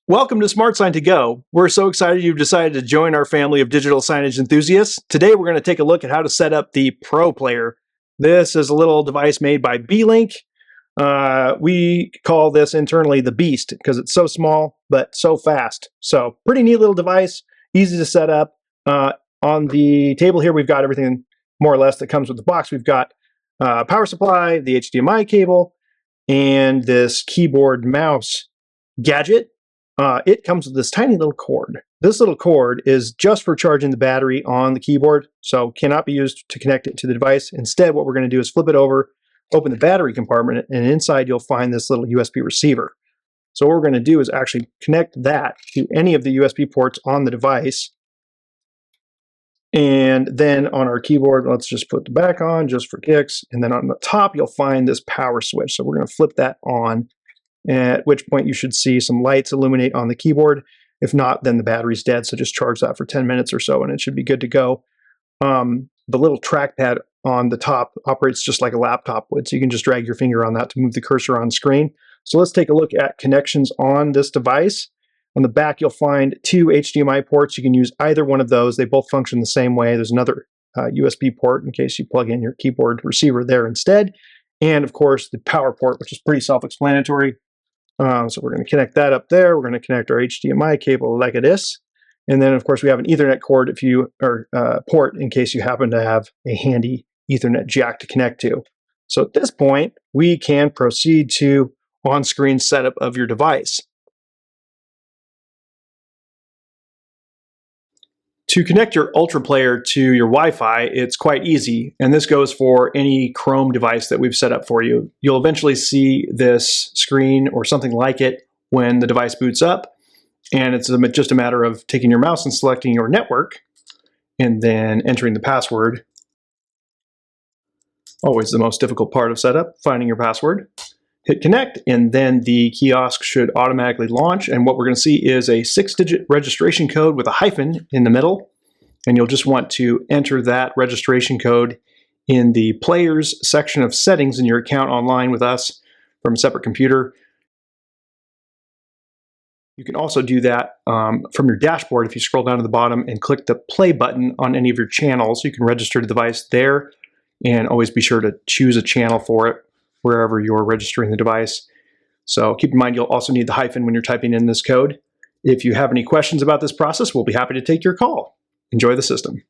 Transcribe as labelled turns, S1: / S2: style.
S1: Welcome to SmartSign to Go. We're so excited you've decided to join our family of digital signage enthusiasts. Today we're going to take a look at how to set up the Pro Player. This is a little device made by Beelink. We call this internally the Beast because it's so small but so fast. So pretty neat little device, easy to set up. On the table here we've got everything more or less that comes with the box. We've got power supply, the HDMI cable, and this keyboard mouse gadget. It comes with this tiny little cord. This little cord is just for charging the battery on the keyboard, so cannot be used to connect it to the device. Instead, what we're going to do is flip it over, open the battery compartment, and inside you'll find this little USB receiver. So what we're going to do is actually connect that to any of the USB ports on the device. And then on our keyboard, let's just put the back on just for kicks. And then on the top, you'll find this power switch. So we're going to flip that on, at which point you should see some lights illuminate on the keyboard. If not, then the battery's dead, so just charge that for 10 minutes or so and it should be good to go. The little trackpad on the top operates just like a laptop would, so you can just drag your finger on that to move the cursor on screen. So let's take a look at connections on this device. On the back, you'll find two HDMI ports. You can use either one of those. They both function the same way. There's another USB port in case you plug in your keyboard receiver there instead. And of course, the power port, which is pretty self-explanatory. So we're going to connect that up there. We're going to connect our HDMI cable like this. And then, of course, we have an Ethernet cord port in case you happen to have a handy Ethernet jack to connect to. So at this point, we can proceed to on-screen setup of your device. To connect your Ultra Player to your Wi-Fi, it's quite easy, and this goes for any Chrome device that we've set up for you. You'll eventually see this screen or something like it when the device boots up, and it's just a matter of taking your mouse and selecting your network, and then entering the password. Always the most difficult part of setup, finding your password. Hit connect, and then the kiosk should automatically launch, and what we're going to see is a 6-digit registration code with a hyphen in the middle, and you'll just want to enter that registration code in the players section of settings in your account online with us from a separate computer. You can also do that from your dashboard if you scroll down to the bottom and click the play button on any of your channels. You can register the device there, and always be sure to choose a channel for it wherever you're registering the device. So keep in mind you'll also need the hyphen when you're typing in this code. If you have any questions about this process, we'll be happy to take your call. Enjoy the system.